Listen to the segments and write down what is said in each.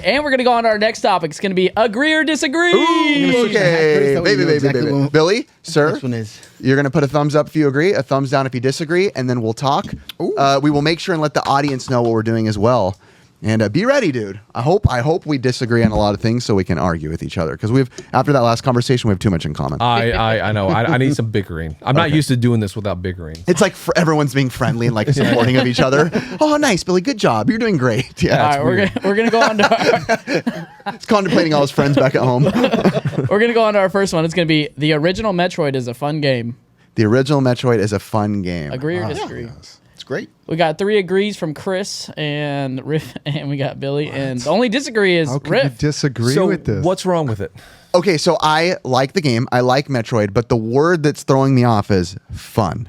And we're going to go on to our next topic. It's going to be agree or disagree. Ooh, okay. Baby. Billy, sir, This one is. you're going to put a thumbs up if you agree, a thumbs down if you disagree, and then we'll talk. We will make sure and let the audience know what we're doing as well. And be ready, dude. I hope we disagree on a lot of things so we can argue with each other. Because after that last conversation, we have too much in common. I know. I need some bickering. I'm not used to doing this without bickering. It's like everyone's being friendly and like supporting of each other. Oh, nice, Billy. Good job. You're doing great. Yeah. All right, we're gonna go on to He's contemplating all his friends back at home. we're gonna go on to our first one. It's gonna be the original Metroid is a fun game. The original Metroid is a fun game. Agree or disagree? It's great. We got 3 agrees from Chris and Riff, and we got Billy. And the only disagree is How can Riff. you disagree So with this? what's wrong with it? Okay, so I like the game. I like Metroid, but the word that's throwing me off is fun.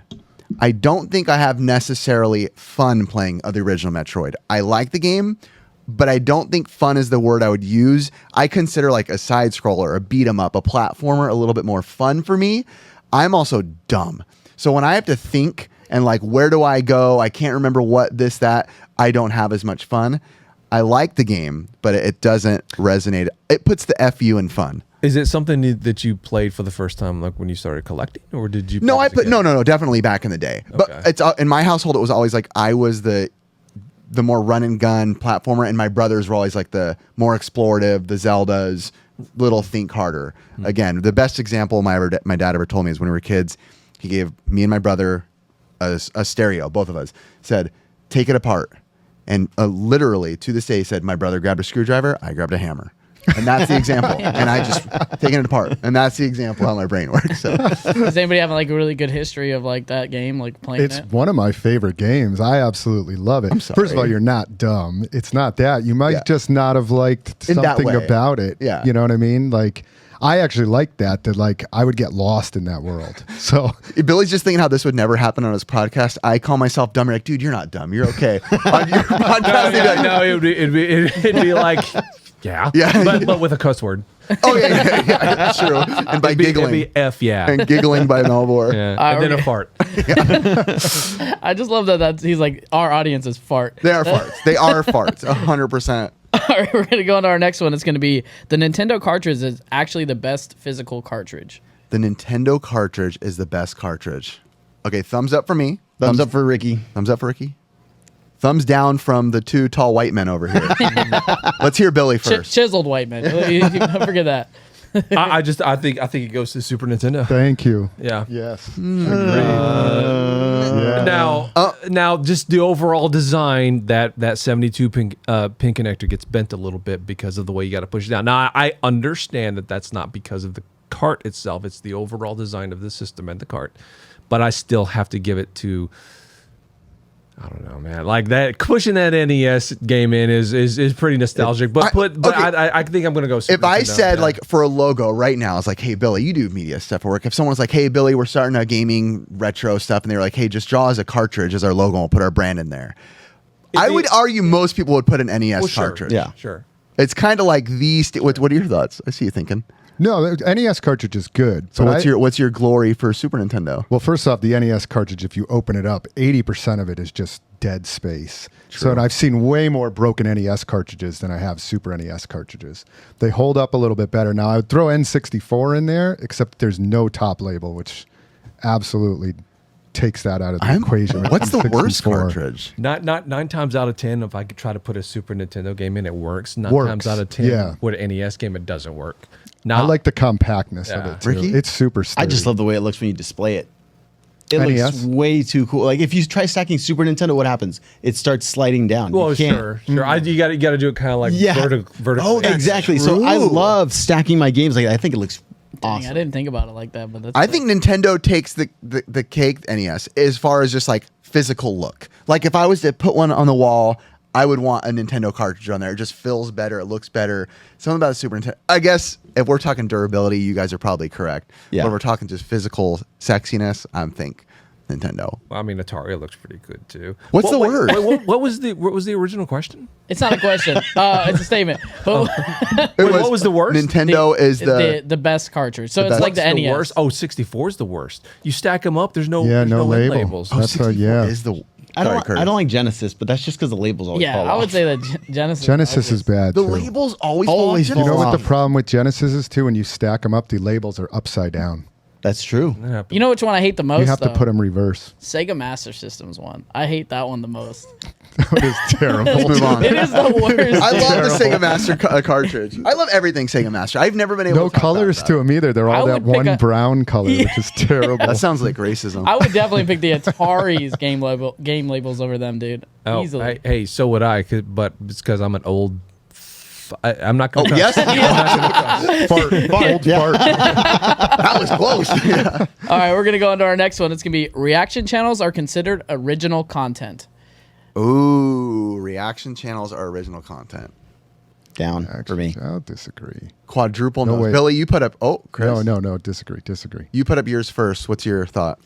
I don't think I have necessarily fun playing the original Metroid. I like the game, but I don't think fun is the word I would use. I consider like a side scroller, a beat 'em up, a platformer a little bit more fun for me. I'm also dumb. So when I have to think and like, where do I go? I can't remember what, this, that. I don't have as much fun. I like the game, but it doesn't resonate. It puts the FU in fun. Is it something that you played for the first time, like when you started collecting, or did you? No, play it as a kid? no, definitely back in the day. But Okay. it's in my household. It was always like I was the more run and gun platformer, and my brothers were always like the more explorative, the Zeldas, little think harder. Again, the best example my dad ever told me is when we were kids. He gave me and my brother a stereo, both of us, said, take it apart. And literally, to this day, he said, my brother grabbed a screwdriver, I grabbed a hammer. And that's the example. And I just taking it apart. And that's the example how my brain works. So. Does anybody have like a really good history of like that game, like playing It's it? one of my favorite games. I absolutely love it. I'm sorry. First of all, you're not dumb. It's not that. You might just not have liked In that something way. about it. Yeah. You know what I mean? Like, I actually like that like I would get lost in that world. So Billy's just thinking how this would never happen on his podcast. I call myself dumb. You're like, dude, you're not dumb. You're okay. On your podcast, you'd be like, No, it'd be like, yeah, but with a cuss word. oh yeah, that's true. And by giggling. It'd be F, yeah. And giggling by Melbourne. Yeah. All right, And then a okay. fart. I just love that he's like, our audience is fart. They are farts. They are farts. 100%. All right, we're gonna go on to our next one. It's gonna be the Nintendo cartridge is actually the best physical cartridge. The Nintendo cartridge is the best cartridge. Okay, thumbs up for me. Thumbs up for Ricky. Thumbs up for Ricky. Thumbs down from the 2 tall white men over here. Let's hear Billy first. Chiseled white man. Don't forget that. I think it goes to Super Nintendo. thank you. Yeah. Yes. Now, just the overall design, that 72 pin connector gets bent a little bit because of the way you got to push it down. Now, I understand that that's not because of the cart itself; it's the overall design of the system and the cart. But I still have to give it to, I don't know, man. Like that, pushing that NES game in is pretty nostalgic. But I think I'm gonna go Super If I Nintendo. said Yeah. like for a logo right now, it's like, hey Billy, you do media stuff at work. If someone was like, hey Billy, we're starting a gaming retro stuff, and they were like, hey, just draw as a cartridge as our logo, and we'll put our brand in there. I would argue most people would put an NES cartridge. Yeah. Sure. It's kind of like what are your thoughts? I see you thinking. No, the NES cartridge is good. So but what's your glory for Super Nintendo? Well, first off, the NES cartridge, if you open it up, 80% of it is just dead space. So and I've seen way more broken NES cartridges than I have Super NES cartridges. They hold up a little bit better. Now, I would throw N64 in there, except there's no top label, which absolutely takes that out of the equation. What's the worst N64. cartridge? Not 9 times out of 10, if I could try to put a Super Nintendo game in, it works. 9 Works, times out of 10, yeah. with an NES game, it doesn't work. I Now, like the compactness of Yeah. it, too. Ricky? It's super sturdy. I just love the way it looks when you display it. It NES? looks way too cool. Like if you try stacking Super Nintendo, what happens? It starts sliding down. well, You can't- sure. You got to do it kind of like Yeah. vertical. Oh, exactly. So I love stacking my games like that. I think it looks Dang, awesome. I didn't think about it like that, but that's I think Nintendo takes the cake, NES, as far as just like physical look. Like if I was to put one on the wall, I would want a Nintendo cartridge on there. It just feels better. It looks better. Something about the Super Nintendo. I guess if we're talking durability, you guys are probably correct. Yeah. But if we're talking just physical sexiness, I'm think Nintendo. Well, I mean, Atari looks pretty good too. What's the word? What was the original question? it's not a question. It's a statement. But What was the worst? Nintendo is the best cartridge. So it's best. like the What's NES. worst? Oh, 64 is the worst. You stack them up. There's no Yeah, there's no end label. labels. That's 64 yeah. is the I don't like Genesis, but that's just because the labels always fall I would off. say that Genesis. Genesis is bad The too. labels always Always fall fall You know what off. the problem with Genesis is too? When you stack them up, the labels are upside down. That's true. You know which one I hate the most? You have though? to put them reverse. Sega Master System's one. I hate that one the most. That is terrible. Let's move on. It is the worst. I love the Sega Master cartridge. I love everything Sega Master. I've never been able No to talk colors about to them either. They're all I that would pick one a- brown color, which is terrible. That sounds like racism. I would definitely pick the Atari's game labels over them, dude. Oh, Easily. hey, so would I, but it's because I'm an old. I'm not Oh, going to. yes? Fart. Old fart. That was close. Yeah. All right, we're gonna go on to our next one. It's gonna be reaction channels are considered original content. Ooh, reaction channels are original content. Down for me. I'll disagree. Quadruple No no's. way. Billy, you put up. Oh, Chris. No, disagree. You put up yours first. What's your thought?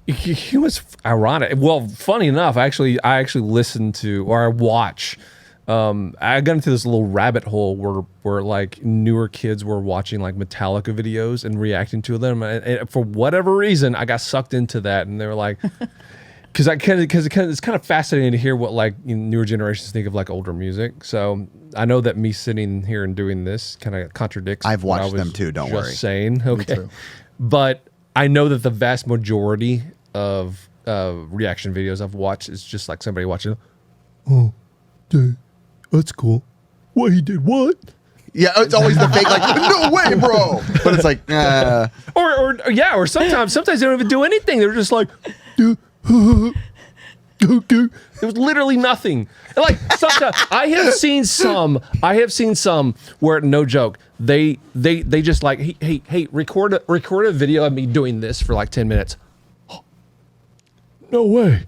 It was ironic. Well, funny enough, I actually listen to or I watch. I got into this little rabbit hole where like newer kids were watching like Metallica videos and reacting to them, and for whatever reason, I got sucked into that, and they were like, because it's kind of fascinating to hear what like newer generations think of like older music. So I know that me sitting here and doing this kind of contradicts. I've what I watched was them too, don't just worry. Saying okay, too. but I know that the vast majority of reaction videos I've watched is just like somebody watching. Oh, dude, that's cool. What he did? What? Yeah, it's always the fake, like, no way, bro. But it's like, Or sometimes they don't even do anything. They're just like, it was literally nothing. And like sometimes I have seen some where, no joke, they just like, hey, record a video of me doing this for like 10 minutes. No way.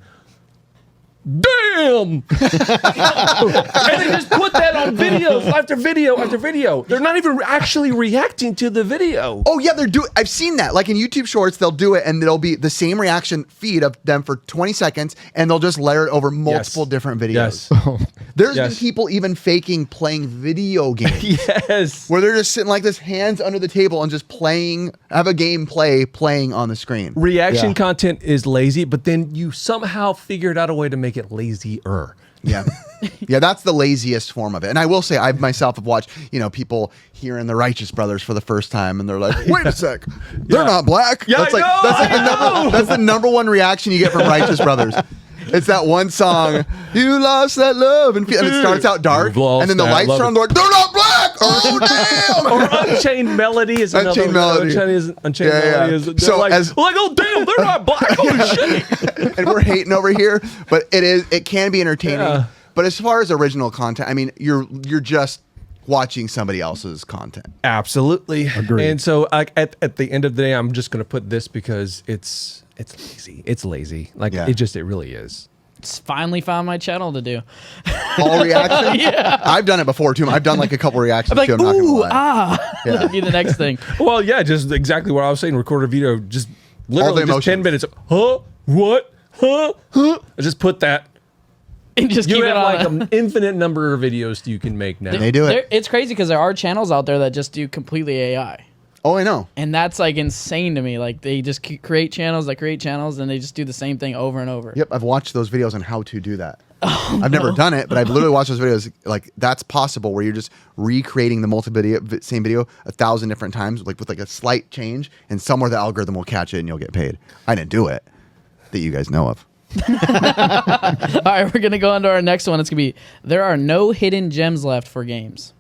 Damn! And they just put that on videos after video after video. They're not even actually reacting to the video. oh yeah, I've seen that. Like in YouTube Shorts, they'll do it, and it'll be the same reaction feed of them for 20 seconds, and they'll just layer it over multiple different videos. Yes. There's been Yes. people even faking playing video games. Yes. Where they're just sitting like this, hands under the table, and just have a game playing on the screen. Reaction content is lazy, but then you somehow figured out a way to make it lazier. Yeah. Yeah, that's the laziest form of it. And I will say, I myself have watched, people hearing the Righteous Brothers for the first time, and they're like, wait a sec, they're not black. Yeah, that's that's the number one reaction you get from Righteous Brothers. It's that one song, you lost that love, and it starts out dark, You've lost and then the that lights love. are on, they're like, they're not black. Oh, damn. Or Unchained Melody is another. Unchained Melody. Unchained Yeah, Melody yeah. is. They're So like, as- oh damn, they're not black. Holy shit. And we're hating over here, but it can be entertaining. Yeah. But as far as original content, I mean, you're just watching somebody else's content. Absolutely. Agreed. And so at the end of the day, I'm just going to put this because it's lazy. It's lazy. Like Yeah. it really is. It's finally found my channel to do. All reactions? I've done it before too. I've done like a couple reactions I'm like, too. I'm not gonna ooh, lie. that'd be the next thing. Well, yeah, just exactly what I was saying. Record a video, just literally just 10 emotions. minutes. Huh? What? Huh? I just put that. And just keep You it have on. like an infinite number of videos you can make now. They do it. It's crazy because there are channels out there that just do completely AI. Oh, I know. And that's like insane to me. Like they just create channels that create channels and they just do the same thing over and over. Yep, I've watched those videos on how to do that. I've never done it, but I've literally watched those videos. Like that's possible, where you're just recreating the same video 1,000 different times, like with like a slight change, and somewhere the algorithm will catch it and you'll get paid. I didn't do it, that you guys know of. All right, we're gonna go on to our next one. It's gonna be there are no hidden gems left for games.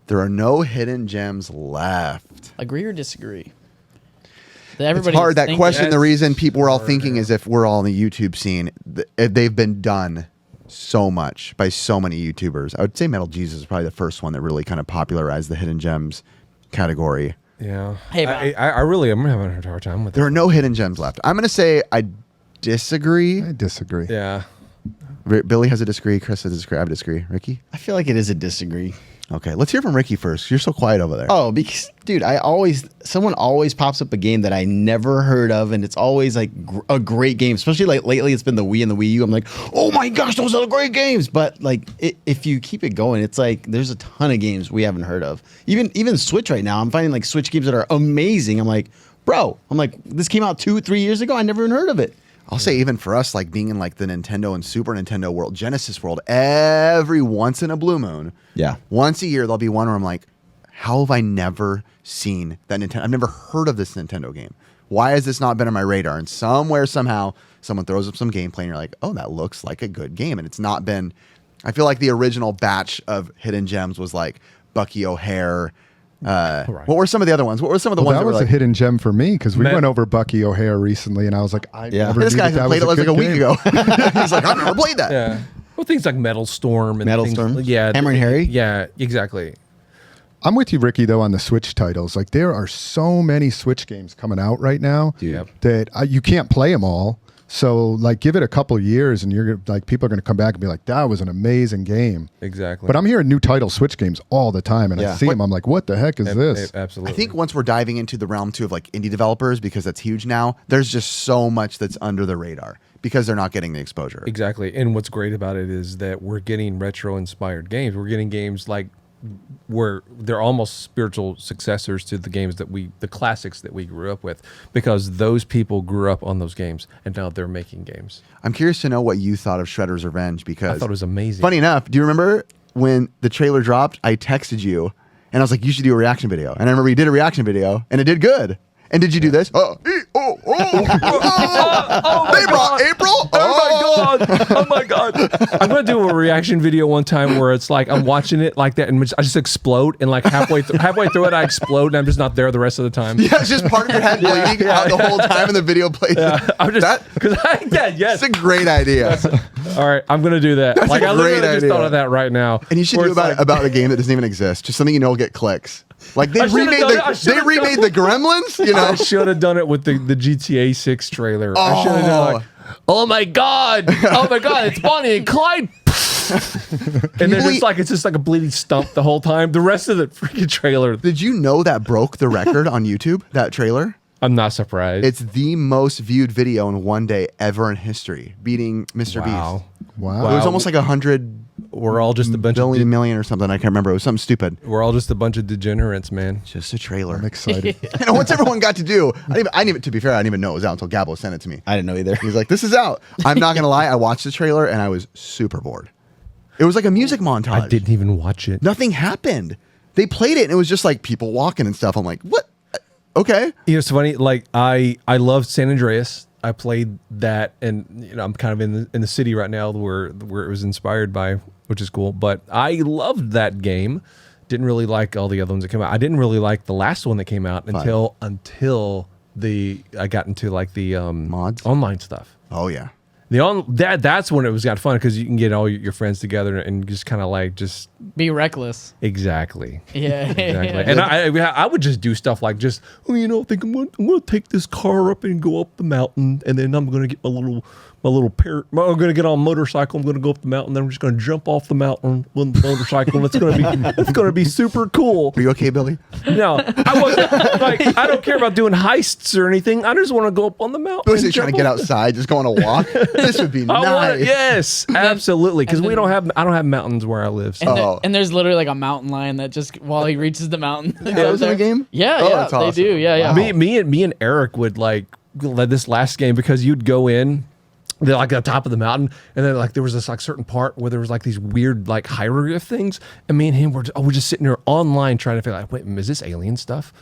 There are no hidden gems left. Agree or disagree? It's hard. That question, the reason people were all thinking is if we're all in the YouTube scene, they've been done so much by so many YouTubers. I would say Metal Jesus is probably the first one that really kind of popularized the hidden gems category. Yeah. Hey, I really am having a hard time with There it. are no hidden gems left. I'm going to say I disagree. I disagree. Yeah. Billy has a disagree. Chris has a disagree. I have a disagree. Ricky? I feel like it is a disagree. Okay, let's hear from Ricky first. You're so quiet over there. Oh, because dude, someone always pops up a game that I never heard of, and it's always like a great game. Especially like lately, it's been the Wii and the Wii U. I'm like, oh my gosh, those are great games. But like, if you keep it going, it's like there's a ton of games we haven't heard of. Even Switch right now, I'm finding like Switch games that are amazing. I'm like, bro, this came out 2-3 years ago. I never even heard of it. I'll say even for us, like being in like the Nintendo and Super Nintendo world, Genesis world, every once in a blue moon, once a year, there'll be one where I'm like, how have I never seen that Nintendo? I've never heard of this Nintendo game. Why has this not been on my radar? And somewhere, somehow, someone throws up some gameplay and you're like, oh, that looks like a good game. And it's not been, I feel like the original batch of hidden gems was like Bucky O'Hare. What were some of the other ones? What were some of the ones that that were was like, a hidden gem for me because we went over Bucky O'Hare recently, and I was like, I never this knew guy that played it was like a week game. ago. He's like, I've never played that. Yeah. Well, things like Metal Storm and Metal things, Storm? yeah, Hammer and Harry? Yeah, exactly. I'm with you, Ricky, though, on the Switch titles. Like, there are so many Switch games coming out right now that you can't play them all. So, like, give it a couple of years, and you're like, people are going to come back and be like, "That was an amazing game." Exactly. But I'm hearing new title Switch games all the time, and I see them. I'm like, "What the heck is this?" Absolutely. I think once we're diving into the realm too of like indie developers, because that's huge now, there's just so much that's under the radar because they're not getting the exposure. Exactly. And what's great about it is that we're getting retro inspired games. We're getting games like where they're almost spiritual successors to the games that the classics that we grew up with, because those people grew up on those games and now they're making games. I'm curious to know what you thought of Shredder's Revenge, because I thought it was amazing. Funny enough, do you remember when the trailer dropped, I texted you and I was like, you should do a reaction video. And I remember you did a reaction video and it did good. And did you do this? Oh, they brought April. Oh my god! Oh my god! I'm gonna do a reaction video one time where it's like I'm watching it like that, and I just explode, and like halfway through it, I explode, and I'm just not there the rest of the time. Yeah, it's just part of your head bleeding out the whole time, and the video plays. Yeah, I'm just because yes, it's a great idea. All right, I'm gonna do that. That's like a I literally great just idea. thought of that right now. And you should do about a game that doesn't even exist, just something you know will get clicks. Like they remade the Gremlins. You know, I should have done it with the GTA 6 trailer. I should have done like, oh my god, it's Bonnie and Clyde. And then it's just like a bleeding stump the whole time. The rest of the freaking trailer. Did you know that broke the record on YouTube? That trailer. I'm not surprised. It's the most viewed video in one day ever in history, beating Mr. Beast. Wow. It was almost like 100. We're all just a bunch of million or something. I can't remember. It was something stupid. We're all just a bunch of degenerates, man. Just a trailer. I'm excited. You know, what's everyone got to do? I didn't even, to be fair, I didn't even know it was out until Gabo sent it to me. I didn't know either. He's like, this is out. I'm not going to lie. I watched the trailer and I was super bored. It was like a music montage. I didn't even watch it. Nothing happened. They played it and it was just like people walking and stuff. I'm like, what? Okay. You know, it's funny. Like I love San Andreas. I played that, and you know, I'm kind of in the city right now where it was inspired by, which is cool. But I loved that game. Didn't really like all the other ones that came out. I didn't really like the last one that came out until I got into like the mods, online stuff. Oh yeah. That's when it got fun because you can get all your friends together and just kind of like just be reckless. Exactly. Yeah. Exactly. And I would just do stuff like just I'm gonna take this car up and go up the mountain, and then I'm gonna get my little parrot. I'm gonna get on a motorcycle. I'm gonna go up the mountain. Then I'm just gonna jump off the mountain with the motorcycle. And it's gonna be super cool. Are you okay, Billy? No, I wasn't. Like I don't care about doing heists or anything. I just want to go up on the mountain. Billy's trying to get outside, just go on a walk. This would be nice. Yes, absolutely. Because I don't have mountains where I live. So. And there's literally like a mountain lion that just while he reaches the mountain. That was in the game? Yeah, Oh, yeah, that's awesome. they do. Yeah, Wow. yeah. Me and Eric would like led this last game because you'd go in. They're like at the top of the mountain, and then like there was this like certain part where there was like these weird like hieroglyph things, and me and him were just sitting there online trying to figure out, wait, is this alien stuff?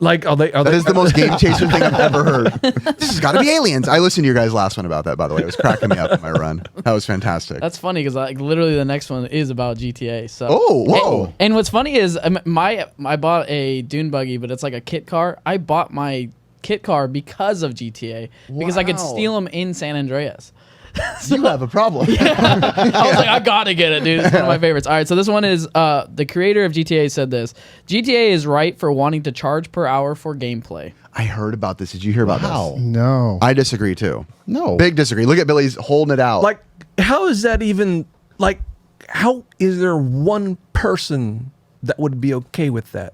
Like, that is the most game chaser thing I've ever heard. This has got to be aliens. I listened to your guys' last one about that, by the way. It was cracking me up in my run. That was fantastic. That's funny because like literally the next one is about GTA. So whoa! And what's funny is I bought a dune buggy, but it's like a kit car. I bought my kit car because of GTA because I could steal them in San Andreas. You have a problem. I was like, I gotta get it, dude. It's one of my favorites. All right, so this one is the creator of GTA said this: GTA is right for wanting to charge per hour for gameplay. I heard about this. Did you hear about this? No. I disagree too. No. Big disagree. Look at Billy's holding it out. Like, how is that even like? How is there one person that would be okay with that?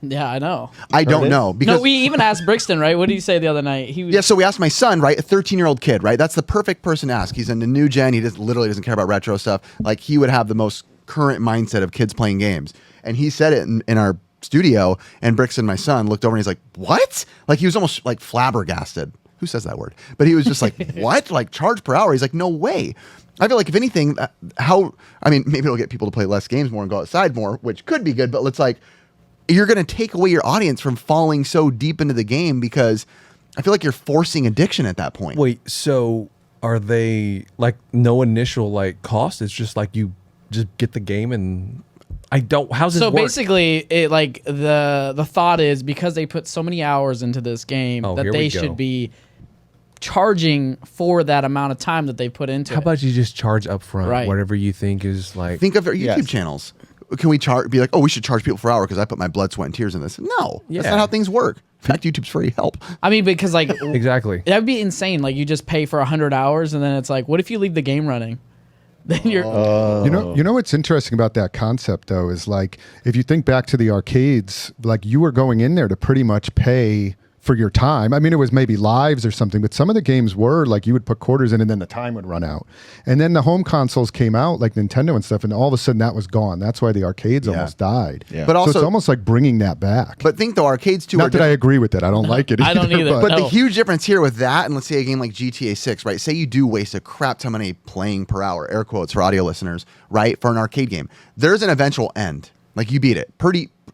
Yeah, I know. I don't know because No, we even asked Brixton, right? What did he say the other night? He was, yeah, so we asked my son, right, a 13-year-old kid, right? That's the perfect person to ask. He's in the new gen. He just literally doesn't care about retro stuff. Like he would have the most current mindset of kids playing games. And he said it in our studio, and Brixton, my son, looked over and he's like, "What?" Like he was almost like flabbergasted. who says that word? But he was just like, what? Like charge per hour? He's like, no way. I feel like if anything, maybe it'll get people to play less games more and go outside more, which could be good, but it's like, you're going to take away your audience from falling so deep into the game because I feel like you're forcing addiction at that point. Wait, so are they like no initial like cost? It's just like you just get the game and how's this so work? basically it like the thought is because they put so many hours into this game that here they we go. should be charging for that amount of time that they put into How it. about you just charge up front, Right. whatever you think is like. Think of our YouTube Yes. channels. Can we be like, oh, we should charge people per hour because I put my blood, sweat, and tears in this? No, Yeah. that's not how things work. In fact, YouTube's free. Help. I mean, because like Exactly. that would be insane. Like you just pay for 100 hours and then it's like, what if you leave the game running? Then you're You know what's interesting about that concept though is like if you think back to the arcades, like you were going in there to pretty much pay for your time. I mean, it was maybe lives or something, but some of the games were like you would put quarters in and then the time would run out. And then the home consoles came out like Nintendo and stuff, and all of a sudden that was gone. That's why the arcades almost died. Yeah. But So also, it's almost like bringing that back. but think though, arcades too. Not are that I agree with it. I don't like it. I don't either. But No. the huge difference here with that and let's say a game like GTA 6, right? Say you do waste a crap ton of money playing per hour, air quotes for audio listeners, right? For an arcade game. There's an eventual end. Like you beat it.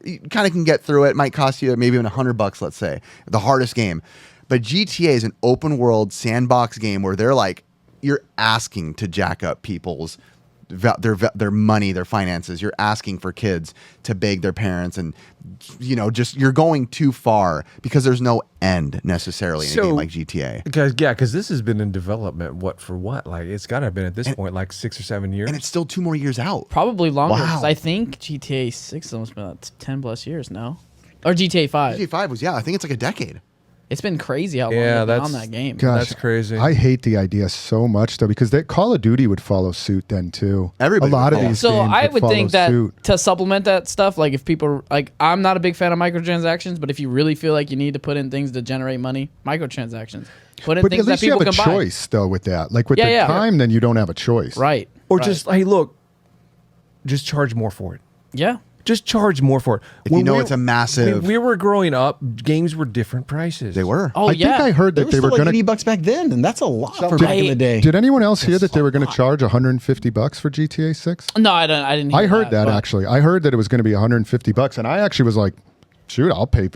You kind of can get through it. It might cost you maybe even $100, let's say. The hardest game. But GTA is an open world sandbox game where they're like, you're asking to jack up people's their money, their finances. You're asking for kids to beg their parents, and just you're going too far because there's no end necessarily in a game like GTA. Because this has been in development. Like it's got to have been at this point like 6 or 7 years. And it's still 2 more years out. probably longer. 'Cause Wow. I think GTA 6 has almost been about 10 plus years now. Or GTA 5. GTA 5 was, I think it's like a decade. It's been crazy how long Yeah, they've been that's- on that game. Gosh, That's crazy. I hate the idea so much though because Call of Duty would follow suit then too. Everybody a lot would of follow these So games I would follow think that suit. to supplement that stuff, like if people like, I'm not a big fan of microtransactions, but if you really feel like you need to put in things to generate money, microtransactions, put in But things at that least you people have a can buy. choice though with that. Like with Yeah, the yeah. time, then you don't have a choice. Right. or right. just hey, look, just charge more for it. yeah. Just charge more for it. If you know it's a massive... When we were growing up, games were different prices. They were. Oh I yeah. think I heard that They were going like to. $80 back then, and that's a lot for back in the day. Did anyone else hear that they were going to charge $150 for GTA 6? No, I didn't. Hear I heard that but- actually. I heard that it was going to be $150, and I actually was like, "Shoot, I'll pay it."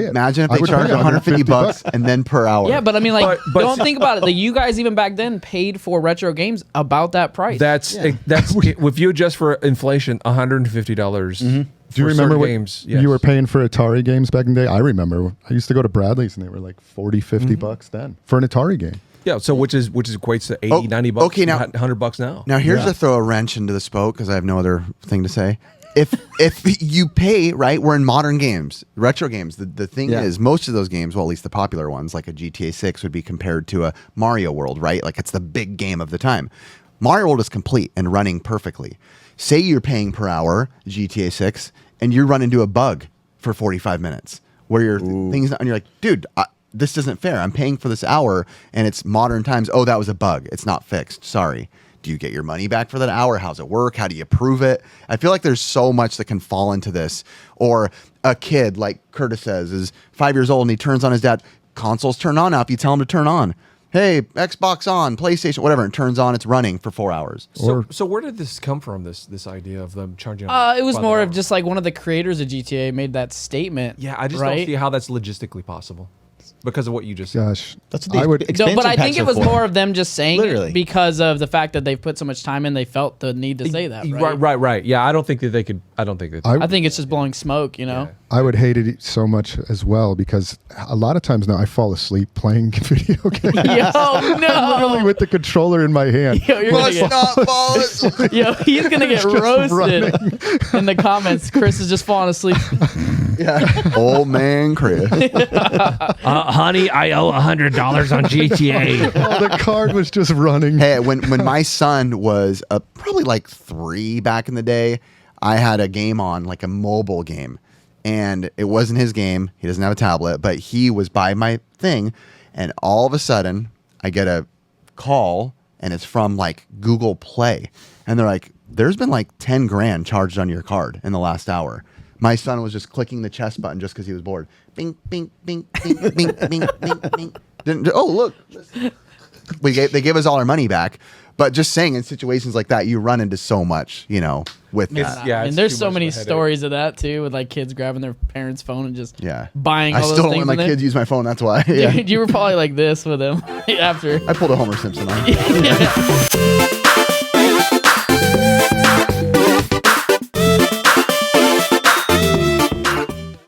Imagine if I they would charged pay $150 and then per hour. Yeah, but I mean, like, But- don't think about it. Like, you guys even back then paid for retro games about that price. That's if you adjust for inflation, $150. Do you remember what games? you were paying for Atari games back in the day? I remember. I used to go to Bradley's and they were like $40-$50 then for an Atari game. Yeah, so which equates to 80, 90 bucks. okay, now- $100 now. Now here's Yeah. to throw a wrench into the spoke because I have no other thing to say. If you pay, right, we're in modern games, retro games. The thing Yeah. is, most of those games, well, at least the popular ones, like a GTA 6 would be compared to a Mario World, right? Like it's the big game of the time. Mario World is complete and running perfectly. Say you're paying per hour GTA 6 and you run into a bug for 45 minutes where your things, and you're like, dude, this isn't fair. I'm paying for this hour and it's modern times. Oh, that was a bug. It's not fixed. Sorry. Do you get your money back for that hour? How's it work? How do you prove it? I feel like there's so much that can fall into this. Or a kid, like Curtis says, is 5 years old and he turns on his dad. Consoles turn on now if you tell him to turn on. Hey, Xbox on, PlayStation, whatever. It turns on, it's running for 4 hours. So where did this come from? This idea of them charging? It was by the more hour? of just like one of the creators of GTA made that statement. Yeah, I just right? don't see how that's logistically possible because of what you just said. Gosh, That's what the I would. No, expansion but I packs think it are was for. more of them just saying Literally. it because of the fact that they've put so much time in. They felt the need to say that. Right. Right. Yeah, I don't think that they could. I don't think that. I think it's just blowing smoke. You know. I would hate it so much as well because a lot of times now I fall asleep playing video games. Yo, no. Literally with the controller in my hand. Yo, you're gonna get, not fall asleep. yo, he's gonna get just roasted in the comments. Chris is just falling asleep. Yeah. Old man Chris. Honey, I owe $100 on GTA. Oh, the card was just running. Hey, when my son was probably like 3 back in the day, I had a game on, like a mobile game. And it wasn't his game. He doesn't have a tablet, but he was by my thing. And all of a sudden, I get a call, and it's from like Google Play. And they're like, there's been like 10 grand charged on your card in the last hour. My son was just clicking the chest button just because he was bored. Bing, bing, bing, bing, bing, bing, bing, bing. Didn't. Oh, look. They gave us all our money back. But just saying, in situations like that, you run into so much, with that. Yeah, and it's there's too so much many of a headache. stories of that too, with like kids grabbing their parents' phone and just Yeah. buying I all those still don't things. let my in it. kids use my phone. That's why. Yeah. Dude, you were probably like this with them after. I pulled a Homer Simpson on.